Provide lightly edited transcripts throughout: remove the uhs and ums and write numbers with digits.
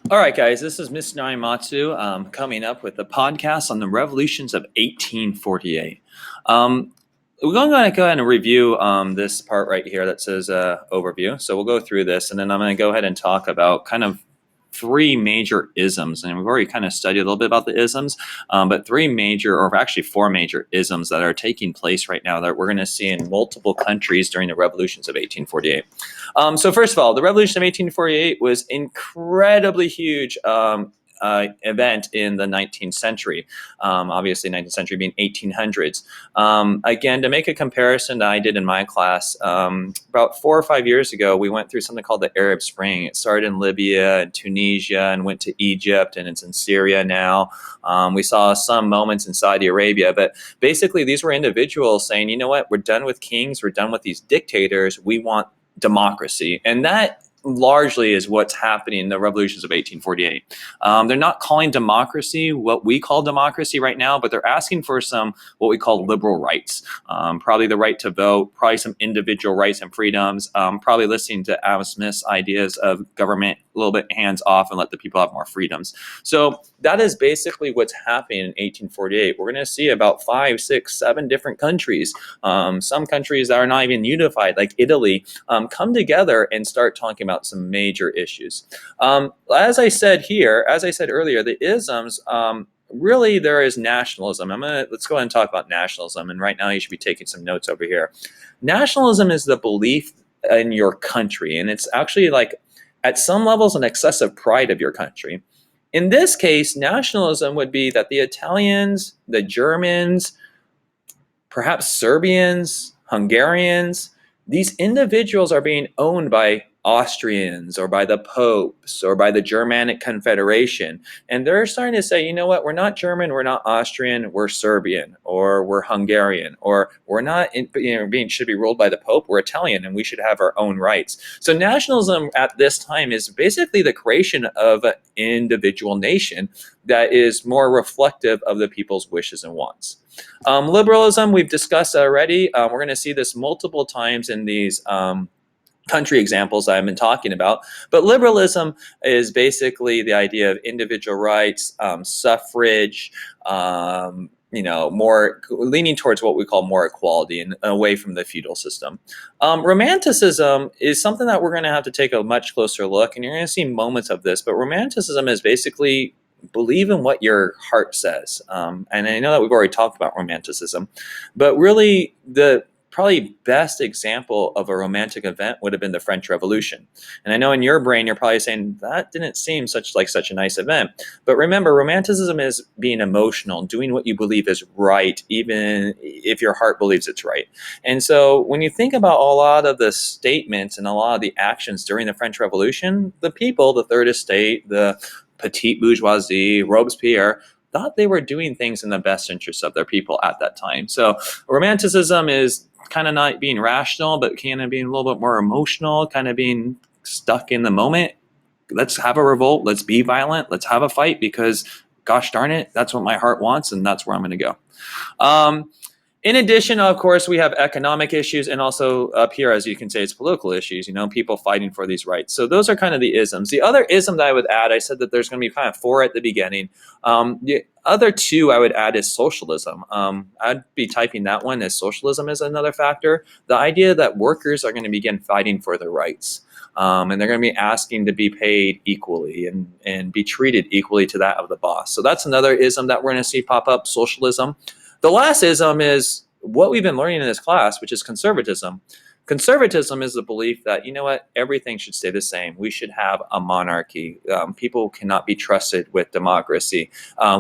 All right, guys, this is Mr. Naimatsu coming up with a podcast on the revolutions of 1848. We're going to go ahead and review this part right here that says overview. So we'll go through this, and then I'm going to go ahead and talk about kind of three major isms. And we've already kind of studied a little bit about the isms, but three major, or actually four major isms that are taking place right now that we're going to see in multiple countries during the revolutions of 1848. So first of all, the Revolution of 1848 was incredibly huge event in the 19th century. Obviously, 19th century being 1800s. Again, to make a comparison that I did in my class, about 4 or 5 years ago, we went through something called the Arab Spring. It started in Libya and Tunisia and went to Egypt, and it's in Syria now. We saw some moments in Saudi Arabia, but basically these were individuals saying, you know what, we're done with kings, we're done with these dictators, we want democracy. And that largely is what's happening in the revolutions of 1848. They're not calling democracy what we call democracy right now, but they're asking for some what we call liberal rights. Probably the right to vote, probably some individual rights and freedoms, probably listening to Adam Smith's ideas of government a little bit hands off and let the people have more freedoms. So that is basically what's happening in 1848. We're going to see about 5, 6, 7 different countries, some countries that are not even unified, like Italy, come together and start talking about some major issues. As I said earlier, the isms, really there is nationalism. Let's go ahead and talk about nationalism. And right now you should be taking some notes over here. Nationalism is the belief in your country, and it's actually like at some levels an excessive pride of your country. In this case, nationalism would be that the Italians, the Germans, perhaps Serbians, Hungarians, these individuals are being owned by Austrians or by the popes or by the Germanic Confederation. And they're starting to say, you know what, we're not German, we're not Austrian, we're Serbian, or we're Hungarian, or we're not should be ruled by the Pope, we're Italian, and we should have our own rights. So nationalism at this time is basically the creation of an individual nation that is more reflective of the people's wishes and wants. Liberalism, we've discussed already. We're going to see this multiple times in these country examples I've been talking about. But liberalism is basically the idea of individual rights, suffrage, more leaning towards what we call more equality and away from the feudal system. Romanticism is something that we're going to have to take a much closer look, and you're going to see moments of this. But Romanticism is basically believe in what your heart says. And I know that we've already talked about Romanticism, but really the probably best example of a romantic event would have been the French Revolution. And I know in your brain, you're probably saying that didn't seem such a nice event. But remember, Romanticism is being emotional, doing what you believe is right, even if your heart believes it's right. And so when you think about a lot of the statements and a lot of the actions during the French Revolution, the people, the Third Estate, the petite bourgeoisie, Robespierre, thought they were doing things in the best interest of their people at that time. So Romanticism is kind of not being rational, but kind of being a little bit more emotional, kind of being stuck in the moment. Let's have a revolt. Let's be violent. Let's have a fight because, gosh darn it, that's what my heart wants, and that's where I'm going to go. In addition, of course, we have economic issues, and also up here, as you can say, it's political issues, people fighting for these rights. So those are kind of the isms. The other ism that I would add, I said that there's going to be kind of 4 at the beginning. The other 2 I would add is socialism. I'd be typing that one as socialism as another factor. The idea that workers are going to begin fighting for their rights. And they're going to be asking to be paid equally and be treated equally to that of the boss. So that's another ism that we're going to see pop up, socialism. The last ism is what we've been learning in this class, which is conservatism. Conservatism is the belief that, everything should stay the same. We should have a monarchy. People cannot be trusted with democracy.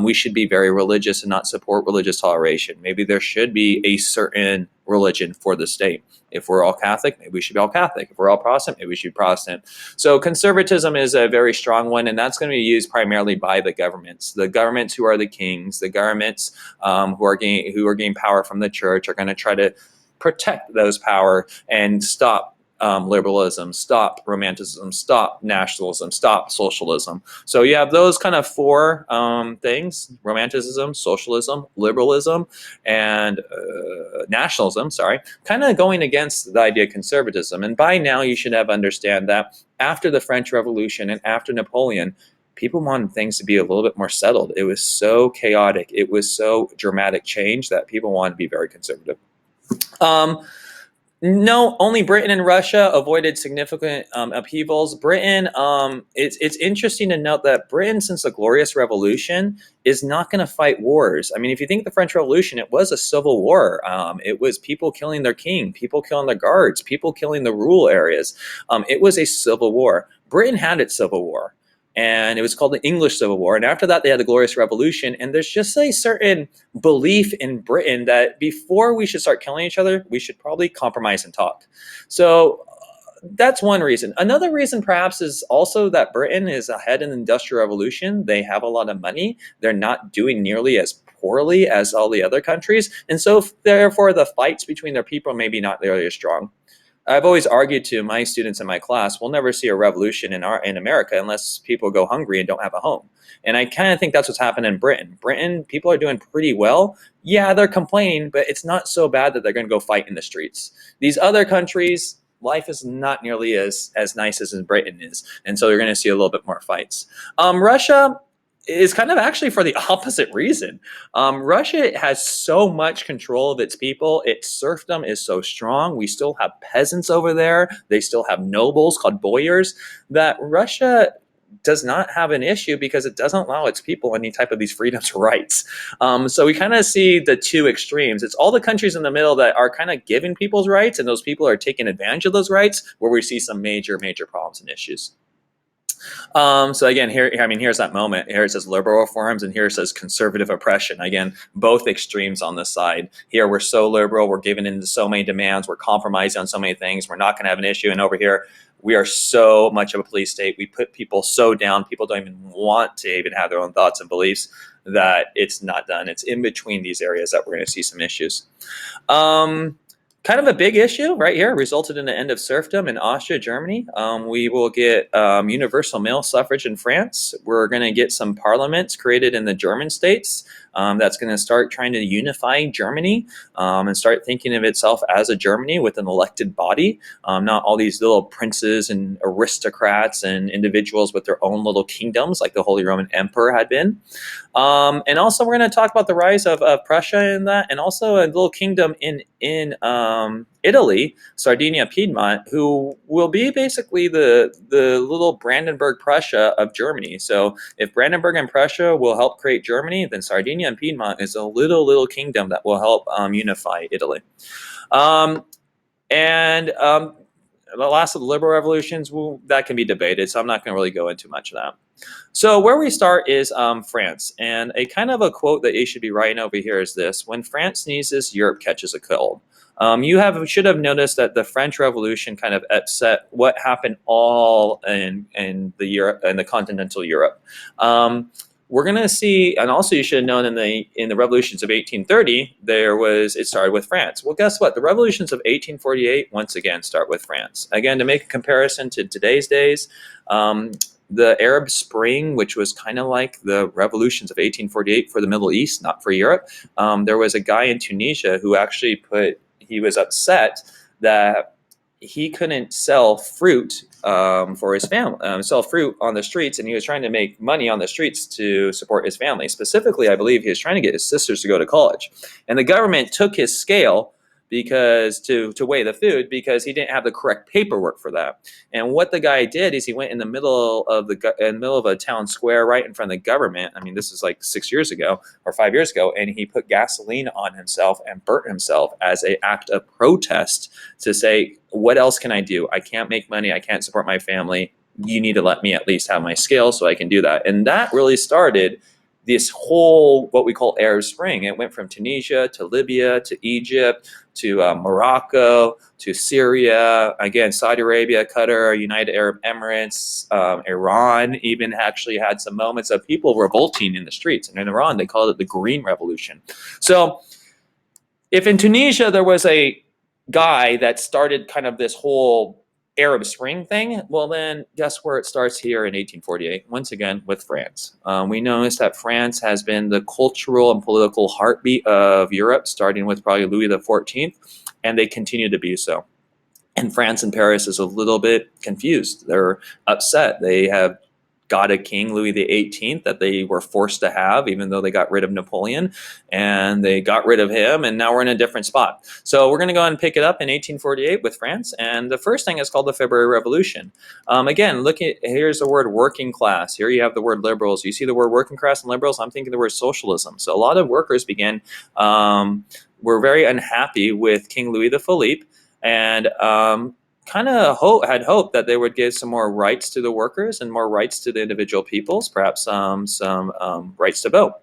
We should be very religious and not support religious toleration. Maybe there should be a certain religion for the state. If we're all Catholic, maybe we should be all Catholic. If we're all Protestant, maybe we should be Protestant. So conservatism is a very strong one, and that's going to be used primarily by the governments. The governments who are the kings, the governments who are gaining power from the church are going to try to protect those power and stop liberalism, stop romanticism, stop nationalism, stop socialism. So you have those kind of 4 things: romanticism, socialism, liberalism, and nationalism, kind of going against the idea of conservatism. And by now you should have understand that after the French Revolution and after Napoleon, people wanted things to be a little bit more settled. It was so chaotic. It was so dramatic change that people wanted to be very conservative. No, only Britain and Russia avoided significant upheavals. Britain, it's interesting to note that Britain, since the Glorious Revolution, is not going to fight wars. I mean, if you think of the French Revolution, it was a civil war. It was people killing their king, people killing their guards, people killing the rural areas. It was a civil war. Britain had its civil war, and it was called the English Civil War. And after that, they had the Glorious Revolution. And there's just a certain belief in Britain that before we should start killing each other, we should probably compromise and talk. So that's one reason. Another reason perhaps is also that Britain is ahead in the Industrial Revolution. They have a lot of money. They're not doing nearly as poorly as all the other countries. And so therefore the fights between their people may be not nearly as strong. I've always argued to my students in my class, we'll never see a revolution in America unless people go hungry and don't have a home. And I kind of think that's what's happened in Britain. Britain, people are doing pretty well. Yeah, they're complaining, but it's not so bad that they're going to go fight in the streets. These other countries, life is not nearly as nice as in Britain is. And so you're going to see a little bit more fights. Russia is kind of actually for the opposite reason. Russia has so much control of its people. Its serfdom is so strong. We still have peasants over there. They still have nobles called boyars, that Russia does not have an issue because it doesn't allow its people any type of these freedoms or rights. So we kind of see the two extremes. It's all the countries in the middle that are kind of giving people's rights, and those people are taking advantage of those rights, where we see some major problems and issues. So again, here's that moment. Here it says liberal reforms, and here it says conservative oppression. Again, both extremes on this side. Here we're so liberal, we're giving in to so many demands, we're compromising on so many things, we're not going to have an issue. And over here, we are so much of a police state. We put people so down, people don't even want to even have their own thoughts and beliefs, that it's not done. It's in between these areas that we're going to see some issues. Kind of a big issue right here, resulted in the end of serfdom in Austria, Germany. We will get universal male suffrage in France. We're going to get some parliaments created in the German states. That's going to start trying to unify Germany and start thinking of itself as a Germany with an elected body, not all these little princes and aristocrats and individuals with their own little kingdoms like the Holy Roman Emperor had been. And also we're going to talk about the rise of Prussia in that, and also a little kingdom in Italy, Sardinia, Piedmont, who will be basically the little Brandenburg Prussia of Germany. So if Brandenburg and Prussia will help create Germany, then Sardinia and Piedmont is a little kingdom that will help unify Italy. The last of the liberal revolutions, well, that can be debated, so I'm not going to really go into much of that. So where we start is France, and a kind of a quote that you should be writing over here is this: when France sneezes, Europe catches a cold. You should have noticed that the French Revolution kind of upset what happened all in the continental Europe. We're going to see, and also you should have known in the revolutions of 1830, it started with France. Well, guess what? The revolutions of 1848 once again start with France. Again, to make a comparison to today's days, the Arab Spring, which was kind of like the revolutions of 1848 for the Middle East, not for Europe. There was a guy in Tunisia who actually he was upset that he couldn't sell fruit for his family, sell fruit on the streets, and he was trying to make money on the streets to support his family. Specifically, I believe he was trying to get his sisters to go to college, and the government took his scale because to weigh the food, because he didn't have the correct paperwork for that. And what the guy did is he went in the middle of a town square right in front of the government. I mean, this is like 6 years ago or 5 years ago, and he put gasoline on himself and burnt himself as an act of protest to say, what else can I do? I can't make money. I can't support my family. You need to let me at least have my scale so I can do that. And that really started this whole, what we call Arab Spring. It went from Tunisia to Libya to Egypt to Morocco to Syria, again, Saudi Arabia, Qatar, United Arab Emirates, Iran even actually had some moments of people revolting in the streets. And in Iran, they called it the Green Revolution. So if in Tunisia there was a guy that started kind of this whole Arab Spring thing, well then guess where it starts here in 1848, once again with France. We notice that France has been the cultural and political heartbeat of Europe, starting with probably Louis XIV, and they continue to be so. And France and Paris is a little bit confused. They're upset. They have got a king, Louis XVIII, that they were forced to have, even though they got rid of Napoleon, and they got rid of him, and now we're in a different spot. So we're going to go ahead and pick it up in 1848 with France, and the first thing is called the Februari Revolution. Again, here's the word working class. Here you have the word liberals. You see the word working class and liberals, I'm thinking the word socialism. So a lot of workers were very unhappy with King Louis Philippe, and kind of had hoped that they would give some more rights to the workers and more rights to the individual peoples, perhaps some rights to vote.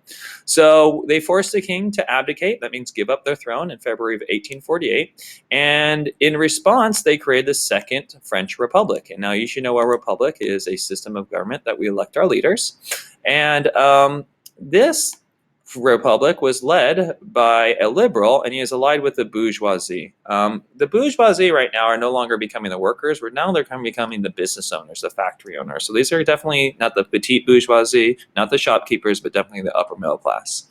So they forced the king to abdicate. That means give up their throne in February of 1848. And in response, they created the Second French Republic. And now you should know a republic is a system of government that we elect our leaders. And this republic was led by a liberal, and he is allied with the bourgeoisie. The bourgeoisie right now are no longer becoming the workers. They're becoming the business owners, the factory owners. So these are definitely not the petite bourgeoisie, not the shopkeepers, but definitely the upper middle class.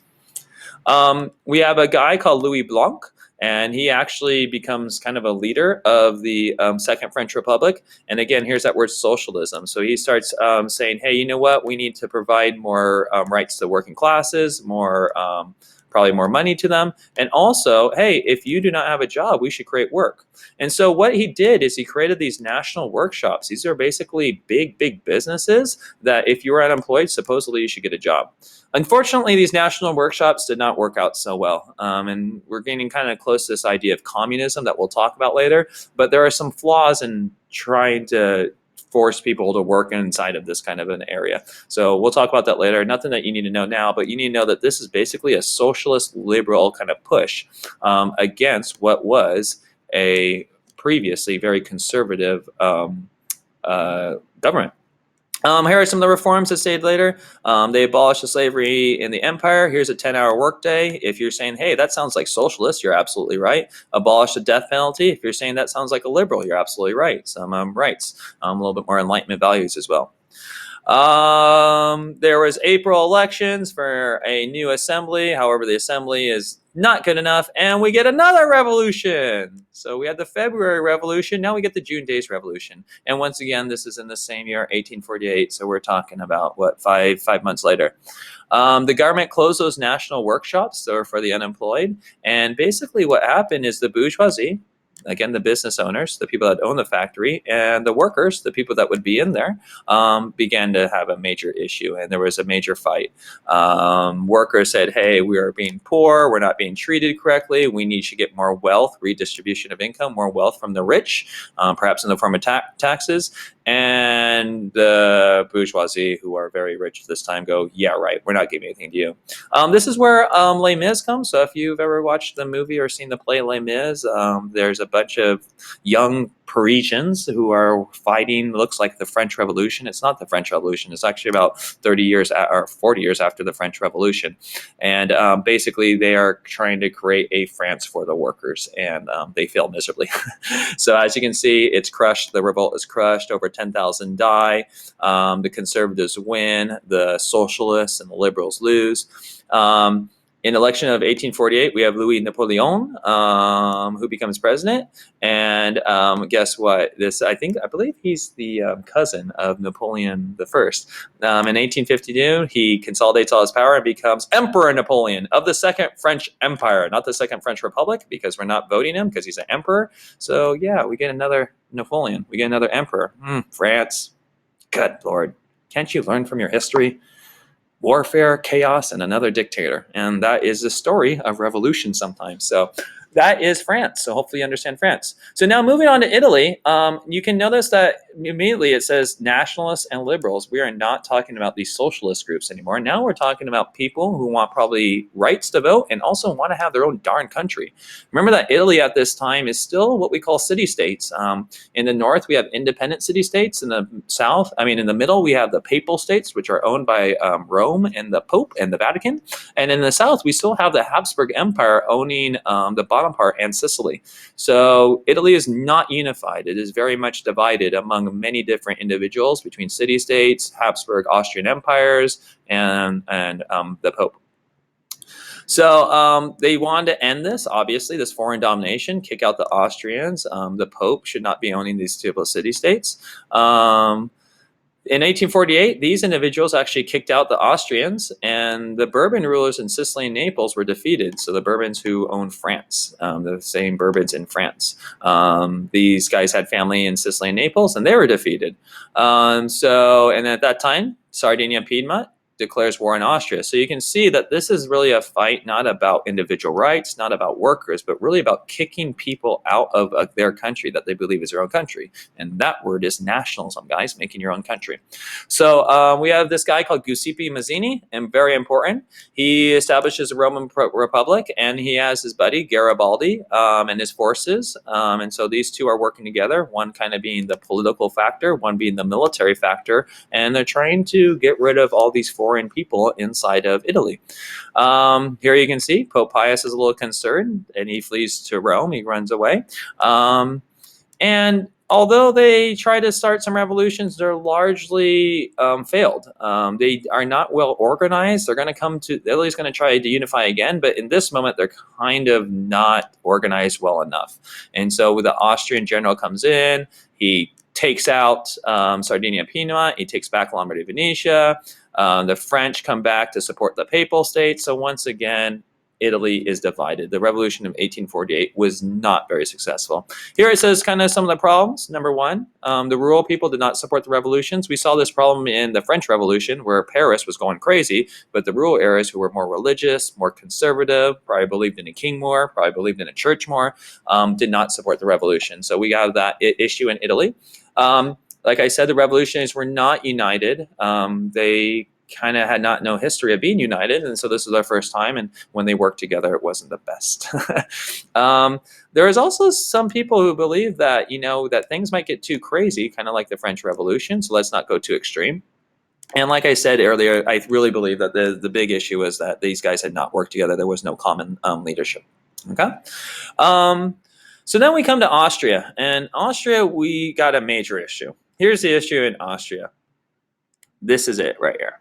We have a guy called Louie Blanc, and he actually becomes kind of a leader of the Second French Republic. And again, here's that word socialism. So he starts saying, hey, you know what? We need to provide more rights to the working classes, probably more money to them. And also, hey, if you do not have a job, we should create work. And so what he did is he created these national workshops. These are basically big businesses that if you were unemployed, supposedly you should get a job. Unfortunately, these national workshops did not work out so well. And we're getting kind of close to this idea of communism that we'll talk about later. But there are some flaws in trying to force people to work inside of this kind of an area. So we'll talk about that later. Nothing that you need to know now, but you need to know that this is basically a socialist liberal kind of push against what was a previously very conservative government. Here are some of the reforms that stayed later. They abolished the slavery in the empire. Here's a 10-hour workday. If you're saying, hey, that sounds like socialist, you're absolutely right. Abolish the death penalty. If you're saying that sounds like a liberal, you're absolutely right. Some rights, a little bit more Enlightenment values as well. There was April elections for a new assembly. However, the assembly is not good enough, and we get another revolution. So we had the February Revolution. Now we get the June Days Revolution. And once again, this is in the same year, 1848. So we're talking about, what, five months later. The government closed those national workshops that were for the unemployed. And basically what happened is the bourgeoisie, again, the business owners, the people that own the factory, and the workers, the people that would be in there, began to have a major issue, and there was a major fight. Workers said, hey, we are being poor, we're not being treated correctly, we need to get more wealth, redistribution of income, more wealth from the rich, perhaps in the form of taxes. And the bourgeoisie, who are very rich at this time, go, yeah, right, we're not giving anything to you. This is where Les Mis comes. So if you've ever watched the movie or seen the play Les Mis, there's a bunch of young Parisians who are fighting, looks like the French Revolution. It's not the French Revolution. It's actually about 30 years or 40 years after the French Revolution. And basically they are trying to create a France for the workers, and they fail miserably. So as you can see, it's crushed. The revolt is crushed. Over 10,000 die. The conservatives win. The socialists and the liberals lose. In election of 1848, we have Louis Napoleon, who becomes president. And guess what? I believe he's the cousin of Napoleon I. In 1852, he consolidates all his power and becomes Emperor Napoleon of the Second French Empire, not the Second French Republic, because we're not voting him because he's an emperor. So yeah, we get another Napoleon. We get another emperor. France. Good Lord. Can't you learn from your history? Warfare, chaos, and another dictator. And that is the story of revolution sometimes. So that is France. So hopefully you understand France. So now moving on to Italy, you can notice that immediately it says nationalists and liberals. We are not talking about these socialist groups anymore. Now we're talking about people who want probably rights to vote and also want to have their own darn country. Remember that Italy at this time is still what we call city-states. In the north, we have independent city-states. In the south, in the middle, we have the papal states, which are owned by Rome and the Pope and the Vatican. And in the south, we still have the Habsburg Empire owning the bottom part and Sicily. So Italy is not unified. It is very much divided among many different individuals between city-states, Habsburg, Austrian empires, and the Pope. So they wanted to end this, obviously, this foreign domination, kick out the Austrians. The Pope should not be owning these two city-states. In 1848, these individuals actually kicked out the Austrians, and the Bourbon rulers in Sicily and Naples were defeated. So the Bourbons who owned France, the same Bourbons in France. These guys had family in Sicily and Naples, and they were defeated. And at that time, Sardinia Piedmont declares war on Austria. So you can see that this is really a fight not about individual rights, not about workers, but really about kicking people out of their country that they believe is their own country. And that word is nationalism, guys, making your own country. So we have this guy called Giuseppe Mazzini, and very important. He establishes a Roman Republic, and he has his buddy Garibaldi and his forces. And so these two are working together, one kind of being the political factor, one being the military factor, and they're trying to get rid of all these foreign people inside of Italy. Here you can see Pope Pius is a little concerned, and he flees to Rome. He runs away. And although they try to start some revolutions, they're largely failed. They are not well organized. They're going to come to Italy's going to try to unify again, but in this moment, they're kind of not organized well enough. And so the Austrian general comes in, he takes out Sardinia Piedmont, he takes back Lombardy Venetia. The French come back to support the Papal States. So once again, Italy is divided. The revolution of 1848 was not very successful. Here it says kind of some of the problems. Number one, the rural people did not support the revolutions. We saw this problem in the French Revolution where Paris was going crazy, but the rural areas who were more religious, more conservative, probably believed in a king more, probably believed in a church more, did not support the revolution. So we got that issue in Italy. Like I said, the revolutionaries were not united. They kind of had no history of being united, and so this was their first time, and when they worked together, it wasn't the best. There is also some people who believe that, that things might get too crazy, kind of like the French Revolution, so let's not go too extreme. And like I said earlier, I really believe that the big issue was that these guys had not worked together. There was no common leadership. Okay? So then we come to Austria, and Austria, we got a major issue. Here's the issue in Austria. This is it right here.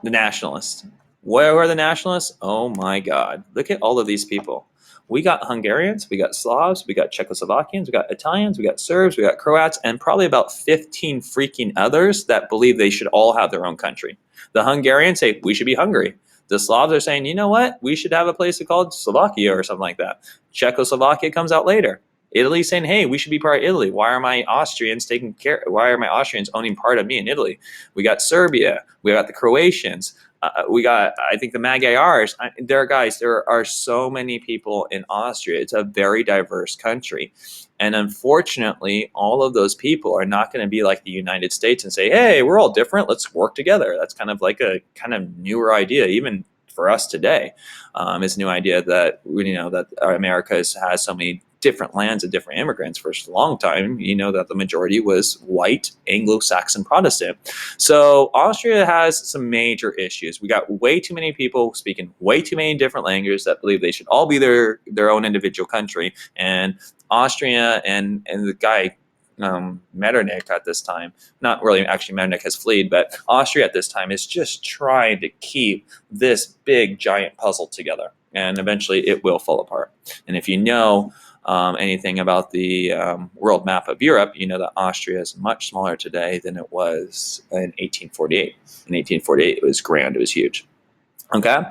The nationalists. Where are the nationalists? Oh my God. Look at all of these people. We got Hungarians, we got Slavs, we got Czechoslovakians, we got Italians, we got Serbs, we got Croats, and probably about 15 freaking others that believe they should all have their own country. The Hungarians say, we should be Hungary. The Slavs are saying, you know what? We should have a place called Slovakia or something like that. Czechoslovakia comes out later. Italy's saying, hey, we should be part of Italy. Why are my Austrians why are my Austrians owning part of me in Italy? We got Serbia. We got the Croatians. We got, I think, the Magyars. There are so many people in Austria. It's a very diverse country. And unfortunately, all of those people are not going to be like the United States and say, hey, we're all different. Let's work together. That's kind of like a kind of newer idea, even for us today. It's a new idea that, that America has so many different lands and different immigrants. For a long time, that the majority was white, Anglo-Saxon Protestant. So Austria has some major issues. We got way too many people speaking way too many different languages that believe they should all be their own individual country. And Austria and the guy, Metternich at this time, not really, actually Metternich has fled, but Austria at this time is just trying to keep this big giant puzzle together. And eventually it will fall apart. And if you know anything about the world map of Europe, you know that Austria is much smaller today than it was in 1848. In 1848, it was grand, it was huge. Okay,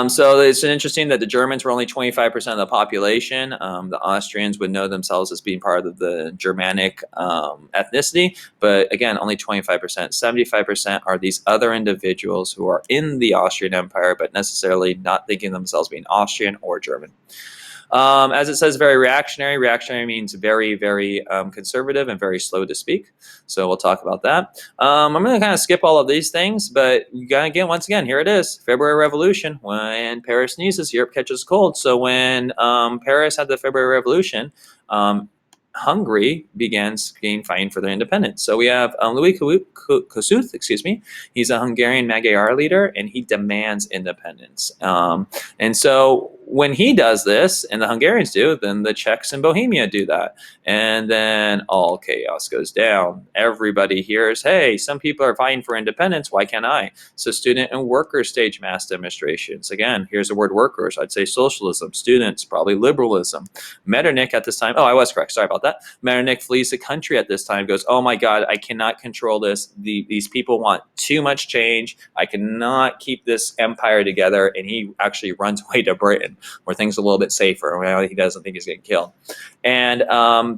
so it's interesting that the Germans were only 25% of the population. The Austrians would know themselves as being part of the Germanic ethnicity, but again, only 25%. 75% are these other individuals who are in the Austrian Empire, but necessarily not thinking themselves being Austrian or German. As it says, very reactionary. Reactionary means very, very conservative and very slow to speak. So we'll talk about that. I'm going to kind of skip all of these things, but once again, here it is. February Revolution. When Paris sneezes, Europe catches cold. So when Paris had the February Revolution, Hungary began fighting for their independence. So we have Louis Kossuth, he's a Hungarian Magyar leader, and he demands independence. And so when he does this and the Hungarians do, then the Czechs and Bohemia do that. And then all chaos goes down. Everybody hears, hey, some people are fighting for independence. Why can't I? So student and workers stage mass demonstrations. Again, here's the word workers. I'd say socialism. Students, probably liberalism. Metternich at this time, I was correct. Sorry about that. Metternich flees the country at this time, goes, oh my God, I cannot control this. These people want too much change. I cannot keep this empire together. And he actually runs away to Britain, where things are a little bit safer. He doesn't think he's getting killed. And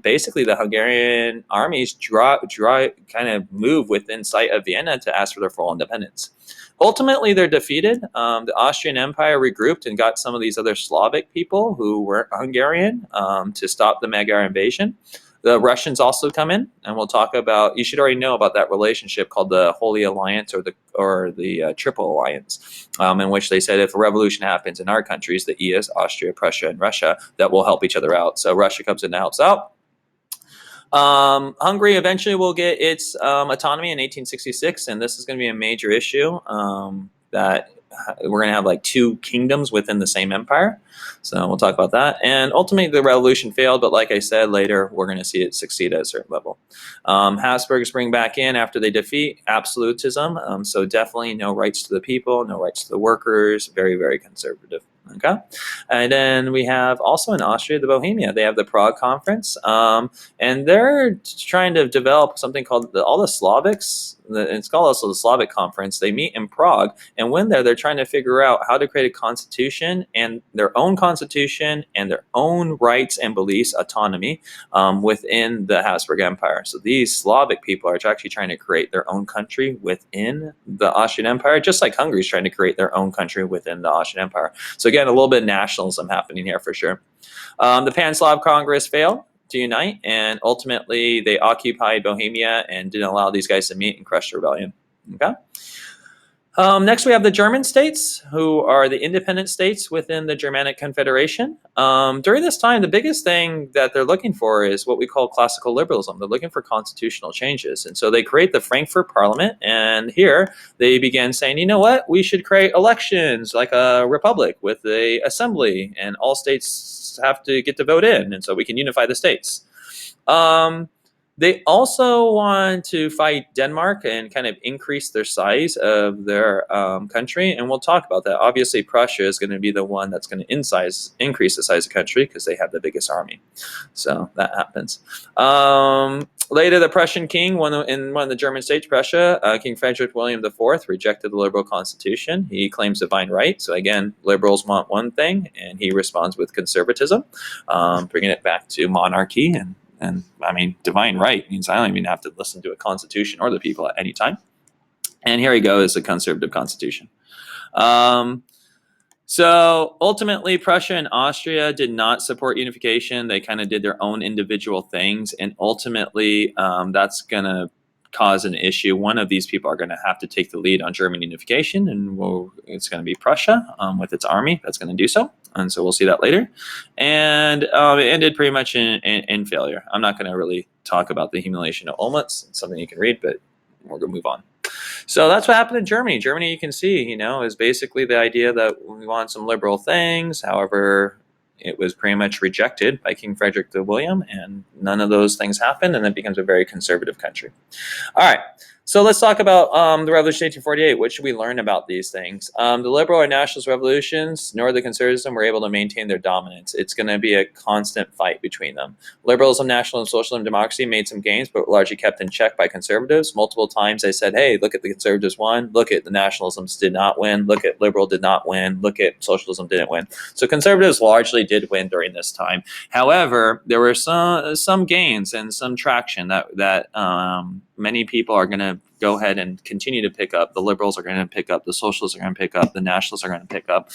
basically, the Hungarian armies kind of move within sight of Vienna to ask for their full independence. Ultimately, they're defeated. The Austrian Empire regrouped and got some of these other Slavic people who weren't Hungarian to stop the Magyar invasion. The Russians also come in, and we'll talk about. You should already know about that relationship called the Holy Alliance or the Triple Alliance, in which they said if a revolution happens in our countries, the E is Austria, Prussia, and Russia, that will help each other out. So Russia comes in and helps out. Hungary eventually will get its autonomy in 1866, and this is going to be a major issue that we're going to have like two kingdoms within the same empire. So we'll talk about that. And ultimately, the revolution failed, but like I said, later we're going to see it succeed at a certain level. Habsburgs bring back in after they defeat absolutism. So definitely no rights to the people, no rights to the workers, very, very conservative. Okay. And then we have also in Austria, the Bohemia, they have the Prague Conference. And they're trying to develop something called all the Slavics. It's called also the Slavic Conference. They meet in Prague, and when they're trying to figure out how to create a constitution and their own rights and beliefs, autonomy within the Habsburg Empire. So these Slavic people are actually trying to create their own country within the Austrian Empire, just like Hungary is trying to create their own country within the Austrian Empire. So again, a little bit of nationalism happening here for sure. The Pan-Slav Congress failed to unite, and ultimately they occupied Bohemia and didn't allow these guys to meet and crush the rebellion. Okay. Next, we have the German states, who are the independent states within the Germanic Confederation. During this time, the biggest thing that they're looking for is what we call classical liberalism. They're looking for constitutional changes. And so they create the Frankfurt Parliament. And here they began saying, you know what, we should create elections like a republic with an assembly, and all states have to get to vote in. And so we can unify the states. They also want to fight Denmark and kind of increase their size of their country, and we'll talk about that. Obviously, Prussia is going to be the one that's going to increase the size of the country because they have the biggest army. So that happens. Later, the Prussian king, in one of the German states, Prussia, King Frederick William IV, rejected the liberal constitution. He claims divine right. So again, liberals want one thing, and he responds with conservatism, bringing it back to monarchy. And I mean, divine right means I don't even have to listen to a constitution or the people at any time. And here you go, is a conservative constitution. So ultimately, Prussia and Austria did not support unification. They kind of did their own individual things. And ultimately, that's going to cause an issue. One of these people are going to have to take the lead on German unification, and it's going to be Prussia with its army that's going to do so. And so we'll see that later. And it ended pretty much in failure. I'm not going to really talk about the humiliation of Olmütz. It's something you can read, but we're going to move on. So that's what happened in Germany. Germany, you can see, is basically the idea that we want some liberal things. However, it was pretty much rejected by King Frederick the William, and none of those things happened, and it becomes a very conservative country. All right. So let's talk about the Revolution of 1848. What should we learn about these things? The liberal and nationalist revolutions, nor the conservatism, were able to maintain their dominance. It's going to be a constant fight between them. Liberalism, nationalism, socialism, democracy made some gains, but were largely kept in check by conservatives. Multiple times they said, hey, look at the conservatives won. Look at the nationalisms did not win. Look at liberal did not win. Look at socialism didn't win. So conservatives largely did win during this time. However, there were some gains and some traction that many people are going to go ahead and continue to pick up. The liberals are going to pick up. The socialists are going to pick up. The nationalists are going to pick up.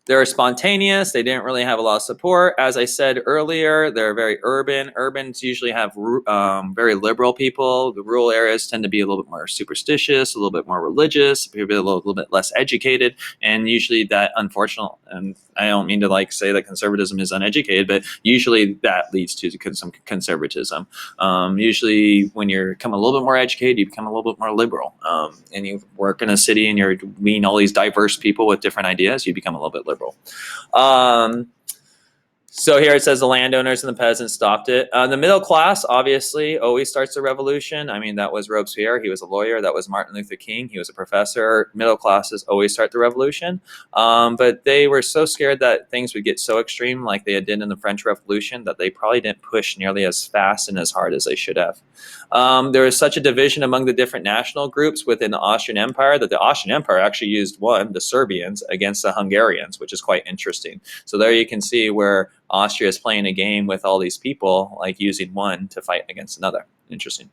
They're spontaneous. They didn't really have a lot of support. As I said earlier, they're very urban. Urbans usually have very liberal people. The rural areas tend to be a little bit more superstitious, a little bit more religious, a little bit less educated, and usually that, unfortunately, and I don't mean to like say that conservatism is uneducated, but usually that leads to some conservatism. Usually when you become a little bit more educated, you become a little bit more liberal. And you work in a city and you're meeting all these diverse people with different ideas, you become a little bit liberal. So here it says the landowners and the peasants stopped it. The middle class obviously always starts the revolution. I mean, that was Robespierre. He was a lawyer. That was Martin Luther King. He was a professor. Middle classes always start the revolution. But they were so scared that things would get so extreme like they did in the French Revolution that they probably didn't push nearly as fast and as hard as they should have. There was such a division among the different national groups within the Austrian Empire that the Austrian Empire actually used the Serbians against the Hungarians, which is quite interesting. So there you can see where Austria is playing a game with all these people, like using one to fight against another. Interesting.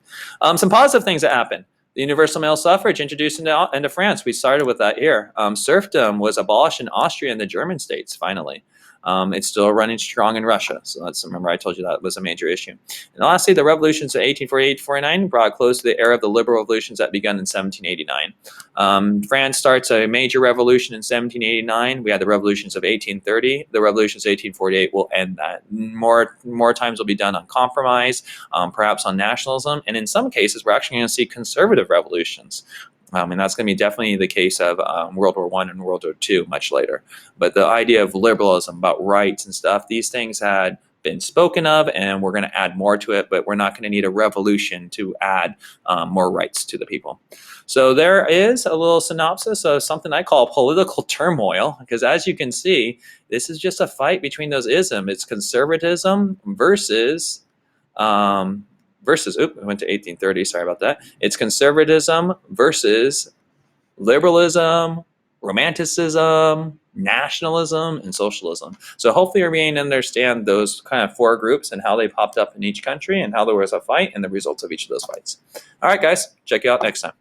Some positive things that happened. The universal male suffrage introduced into France. We started with that here. Serfdom was abolished in Austria and the German states, finally. It's still running strong in Russia. So remember I told you that was a major issue. And lastly, the revolutions of 1848-49 brought close to the era of the liberal revolutions that began in 1789. France starts a major revolution in 1789. We had the revolutions of 1830. The revolutions of 1848 will end that. More times will be done on compromise, perhaps on nationalism. And in some cases, we're actually going to see conservative revolutions. And that's going to be definitely the case of World War I and World War II much later. But the idea of liberalism, about rights and stuff, these things had been spoken of, and we're going to add more to it, but we're not going to need a revolution to add more rights to the people. So there is a little synopsis of something I call political turmoil, because as you can see, this is just a fight between those isms. It's conservatism versus... I went to 1830, sorry about that. It's conservatism versus liberalism, romanticism, nationalism, and socialism. So hopefully you're beginning to understand those kind of four groups and how they popped up in each country and how there was a fight and the results of each of those fights. All right, guys, check you out next time.